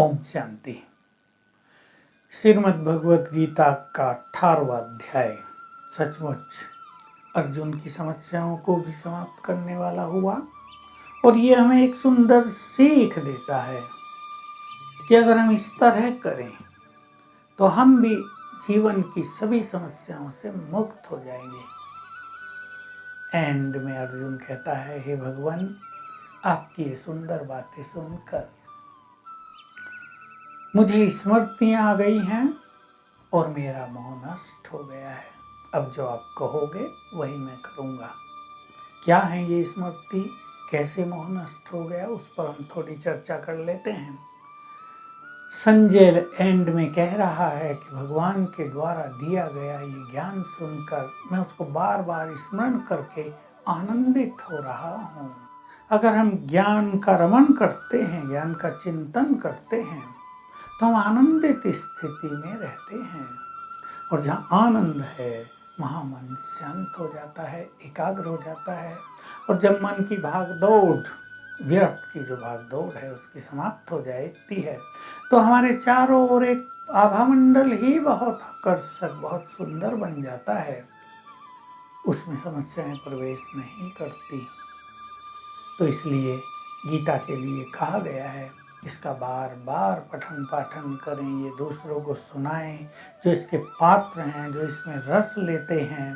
ओम शांति। श्रीमद् भगवत गीता का 18वां अध्याय सचमुच अर्जुन की समस्याओं को भी समाप्त करने वाला हुआ और ये हमें एक सुंदर सीख देता है कि अगर हम इस तरह करें तो हम भी जीवन की सभी समस्याओं से मुक्त हो जाएंगे। एंड में अर्जुन कहता है, हे भगवान, आपकी ये सुंदर बातें सुनकर मुझे स्मृतियां आ गई हैं और मेरा मोह नष्ट हो गया है। अब जो आप कहोगे वही मैं करूंगा। क्या है ये स्मृति, कैसे मोह नष्ट हो गया, उस पर हम थोड़ी चर्चा कर लेते हैं। संजय एंड में कह रहा है कि भगवान के द्वारा दिया गया ये ज्ञान सुनकर मैं उसको बार बार स्मरण करके आनंदित हो रहा हूँ। अगर हम ज्ञान का रमण करते हैं, ज्ञान का चिंतन करते हैं, तो हम आनंदित स्थिति में रहते हैं और जहाँ आनंद है वहाँ मन शांत हो जाता है, एकाग्र हो जाता है। और जब मन की भागदौड़, व्यर्थ की जो भागदौड़ है उसकी समाप्त हो जाती है, तो हमारे चारों ओर एक आभामंडल ही बहुत आकर्षक, बहुत सुंदर बन जाता है। उसमें समस्याएं प्रवेश नहीं करती। तो इसलिए गीता के लिए कहा गया है, इसका बार बार पठन पाठन करें, ये दूसरों को सुनाएं। जो इसके पात्र हैं, जो इसमें रस लेते हैं,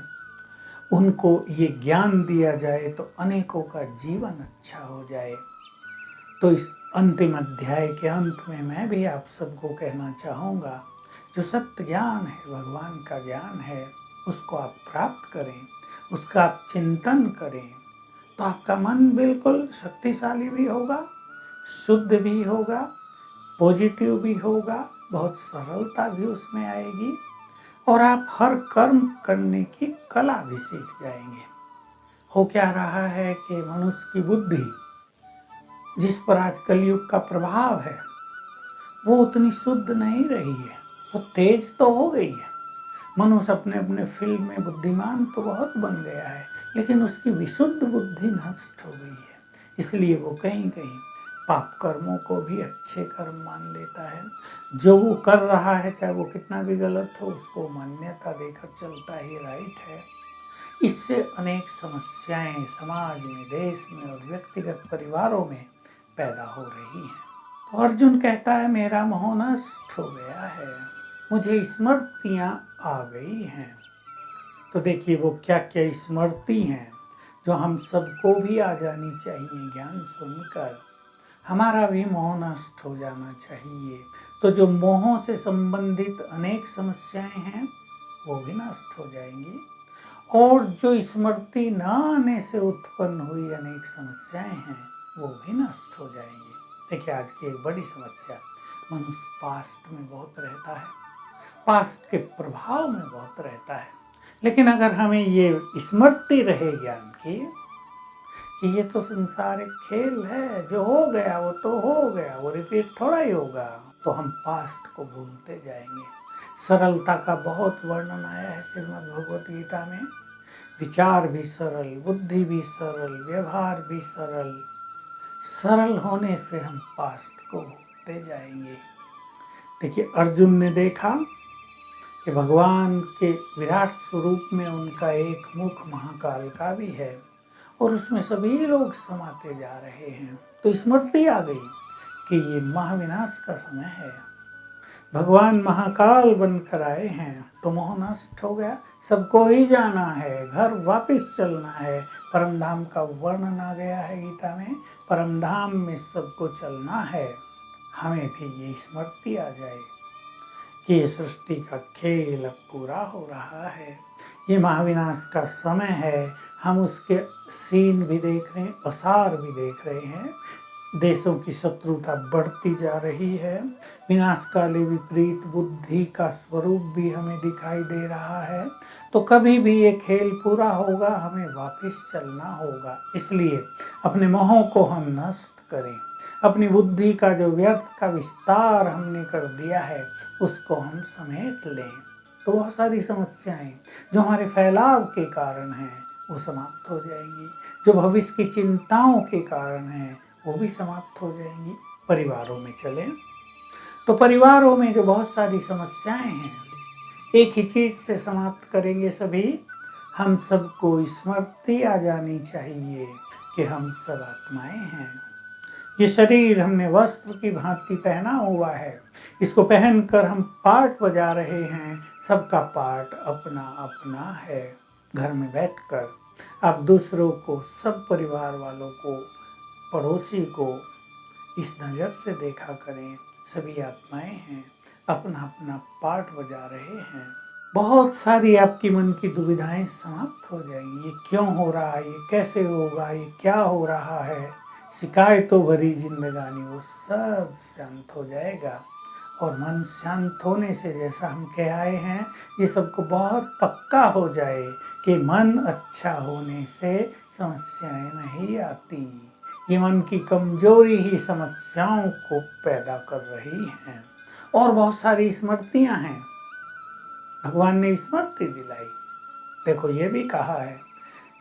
उनको ये ज्ञान दिया जाए तो अनेकों का जीवन अच्छा हो जाए। तो इस अंतिम अध्याय के अंत में मैं भी आप सबको कहना चाहूँगा, जो सत्य ज्ञान है, भगवान का ज्ञान है, उसको आप प्राप्त करें, उसका आप चिंतन करें, तो आपका मन बिल्कुल शक्तिशाली भी होगा, शुद्ध भी होगा, पॉजिटिव भी होगा, बहुत सरलता भी उसमें आएगी और आप हर कर्म करने की कला भी सीख जाएंगे। हो क्या रहा है कि मनुष्य की बुद्धि, जिस पर आज कलयुग का प्रभाव है, वो उतनी शुद्ध नहीं रही है। वो तेज तो हो गई है, मनुष्य अपने अपने फील्ड में बुद्धिमान तो बहुत बन गया है, लेकिन उसकी विशुद्ध बुद्धि नष्ट हो गई है। इसलिए वो कहीं कहीं पाप कर्मों को भी अच्छे कर्म मान लेता है। जो वो कर रहा है, चाहे वो कितना भी गलत हो, उसको मान्यता देकर चलता ही राइट है। इससे अनेक समस्याएं समाज में, देश में और व्यक्तिगत परिवारों में पैदा हो रही हैं। तो अर्जुन कहता है, मेरा मोह नष्ट हो गया है, मुझे स्मृतियां आ गई हैं। तो देखिए वो क्या क्या स्मृति हैं जो हम सबको भी आ जानी चाहिए। ज्ञान सुनकर हमारा भी मोह नष्ट हो जाना चाहिए। तो जो मोहों से संबंधित अनेक समस्याएं हैं वो भी नष्ट हो जाएंगी, और जो स्मृति न आने से उत्पन्न हुई अनेक समस्याएं हैं वो भी नष्ट हो जाएंगी। देखिए आज की एक बड़ी समस्या, मनुष्य पास्ट में बहुत रहता है, पास्ट के प्रभाव में बहुत रहता है। लेकिन अगर हमें ये स्मृति रहे ज्ञान की कि ये तो संसार एक खेल है, जो हो गया वो तो हो गया, वो रिपीट थोड़ा ही होगा, तो हम पास्ट को भूलते जाएंगे। सरलता का बहुत वर्णन आया है श्रीमद् भगवत गीता में। विचार भी सरल, बुद्धि भी सरल, व्यवहार भी सरल। सरल होने से हम पास्ट को भूलते जाएंगे। देखिए अर्जुन ने देखा कि भगवान के विराट स्वरूप में उनका एक मुख महाकाल का भी है और उसमें सभी लोग समाते जा रहे हैं। तो स्मृति आ गई कि ये महाविनाश का समय है, भगवान महाकाल बनकर आए हैं, तो मोह नष्ट हो गया। सबको ही जाना है, घर वापस चलना है। परमधाम का वर्णन आ गया है गीता में, परमधाम में सबको चलना है। हमें भी ये स्मृति आ जाए कि ये सृष्टि का खेल अब पूरा हो रहा है, ये महाविनाश का समय है। हम उसके सीन भी देख रहे हैं, आसार भी देख रहे हैं। देशों की शत्रुता बढ़ती जा रही है, विनाशकाली विपरीत बुद्धि का स्वरूप भी हमें दिखाई दे रहा है। तो कभी भी ये खेल पूरा होगा, हमें वापस चलना होगा। इसलिए अपने मोहों को हम नष्ट करें, अपनी बुद्धि का जो व्यर्थ का विस्तार हमने कर दिया है उसको हम समेट लें। तो बहुत सारी समस्याएं जो हमारे फैलाव के कारण हैं वो समाप्त हो जाएंगी, जो भविष्य की चिंताओं के कारण हैं वो भी समाप्त हो जाएंगी। परिवारों में चलें, तो परिवारों में जो बहुत सारी समस्याएं हैं, एक ही चीज से समाप्त करेंगे सभी। हम सबको स्मृति आ जानी चाहिए कि हम सब आत्माएं हैं। ये शरीर हमने वस्त्र की भांति पहना हुआ है, इसको पहनकर हम पाठ बजा रहे हैं। सबका पाठ अपना अपना है। घर में बैठकर आप दूसरों को, सब परिवार वालों को, पड़ोसी को इस नज़र से देखा करें, सभी आत्माएं हैं, अपना अपना पाठ बजा रहे हैं। बहुत सारी आपकी मन की दुविधाएं समाप्त हो जाएंगी। ये क्यों हो रहा है, ये कैसे होगा, ये क्या हो रहा है, शिकायतों भरी जिंदगानी, वो सब शांत हो जाएगा। और मन शांत होने से, जैसा हम कह आए हैं, ये सबको बहुत पक्का हो जाए कि मन अच्छा होने से समस्याएं नहीं आती। ये मन की कमजोरी ही समस्याओं को पैदा कर रही हैं। और बहुत सारी स्मृतियां हैं, भगवान ने स्मृति दिलाई। देखो, ये भी कहा है,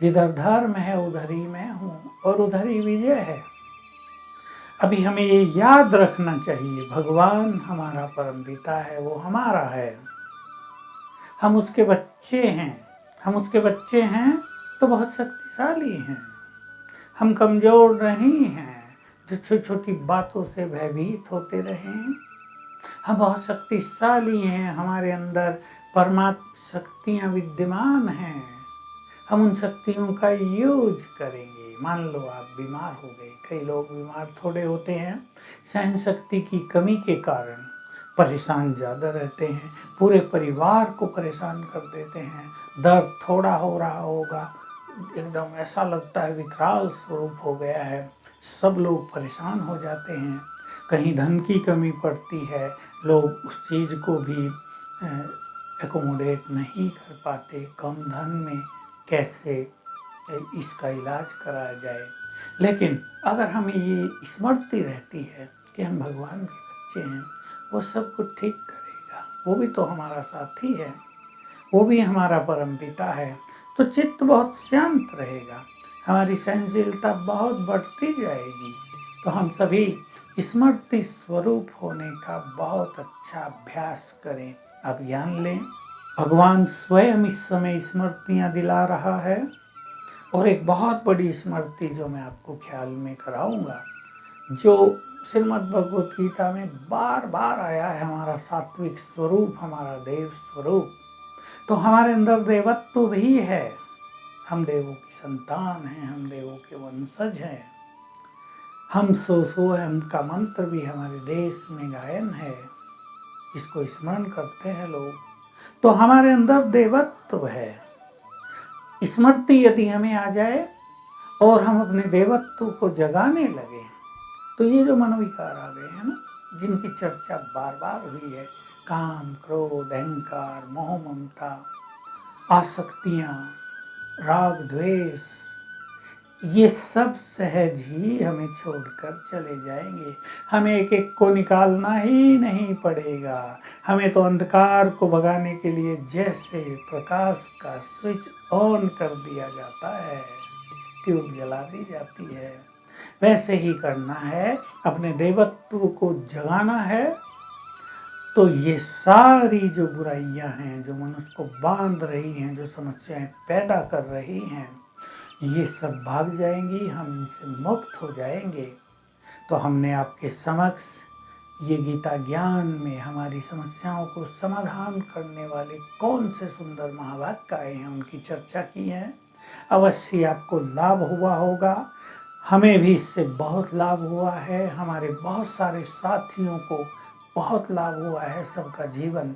जिधर धर्म है उधर ही मैं हूँ और उधर ही विजय है। अभी हमें ये याद रखना चाहिए, भगवान हमारा परमपिता है, वो हमारा है, हम उसके बच्चे हैं। हम उसके बच्चे हैं तो बहुत शक्तिशाली हैं। हम कमजोर नहीं हैं जो छोटी छोटी बातों से भयभीत होते रहें। हम बहुत शक्तिशाली हैं, हमारे अंदर परमात्मा शक्तियाँ विद्यमान हैं। हम उन शक्तियों का यूज करेंगे। मान लो आप बीमार हो गए, कई लोग बीमार थोड़े होते हैं, सहन शक्ति की कमी के कारण परेशान ज़्यादा रहते हैं, पूरे परिवार को परेशान कर देते हैं। दर्द थोड़ा हो रहा होगा, एकदम ऐसा लगता है विकराल स्वरूप हो गया है, सब लोग परेशान हो जाते हैं। कहीं धन की कमी पड़ती है, लोग उस चीज़ को भी एकोमोडेट नहीं कर पाते, कम धन में कैसे इसका इलाज कराया जाए। लेकिन अगर हमें ये स्मृति रहती है कि हम भगवान के बच्चे हैं, वो सब कुछ ठीक करेगा, वो भी तो हमारा साथी है, वो भी हमारा परमपिता है, तो चित्त बहुत शांत रहेगा, हमारी सहनशीलता बहुत बढ़ती जाएगी। तो हम सभी स्मृति स्वरूप होने का बहुत अच्छा अभ्यास करें, अभियान लें। भगवान स्वयं इस समय स्मृतियाँ दिला रहा है। और एक बहुत बड़ी स्मृति जो मैं आपको ख्याल में कराऊंगा, जो श्रीमद् भगवत गीता में बार बार आया है, हमारा सात्विक स्वरूप, हमारा देव स्वरूप। तो हमारे अंदर देवत्व भी है, हम देवों की संतान हैं, हम देवों के वंशज हैं। हम सो हम का मंत्र भी हमारे देश में गायन है, इसको स्मरण करते हैं लोग। तो हमारे अंदर देवत्व है। स्मृति यदि हमें आ जाए और हम अपने देवत्व को जगाने लगे, तो ये जो मनोविकार आ गए हैं ना, जिनकी चर्चा बार बार हुई है, काम, क्रोध, अहंकार, मोह, ममता, आसक्तियाँ, राग, द्वेष, ये सब सहज ही हमें छोड़कर चले जाएंगे। हमें एक एक को निकालना ही नहीं पड़ेगा। हमें तो अंधकार को भगाने के लिए जैसे प्रकाश का स्विच ऑन कर दिया जाता है, ट्यूब जला दी जाती है, वैसे ही करना है। अपने देवत्व को जगाना है, तो ये सारी जो बुराइयां हैं, जो मनुष्य को बांध रही हैं, जो समस्याएं पैदा कर रही हैं, ये सब भाग जाएंगी, हम इनसे मुक्त हो जाएंगे। तो हमने आपके समक्ष ये गीता ज्ञान में हमारी समस्याओं को समाधान करने वाले कौन से सुंदर महावाक्य आए हैं, उनकी चर्चा की है। अवश्य आपको लाभ हुआ होगा, हमें भी इससे बहुत लाभ हुआ है, हमारे बहुत सारे साथियों को बहुत लाभ हुआ है, सबका जीवन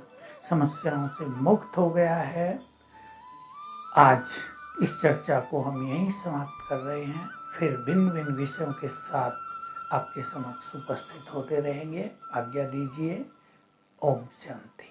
समस्याओं से मुक्त हो गया है। आज इस चर्चा को हम यहीं समाप्त कर रहे हैं, फिर भिन्न भिन्न विषयों के साथ आपके समक्ष उपस्थित होते रहेंगे। आज्ञा दीजिए। ओम शांति।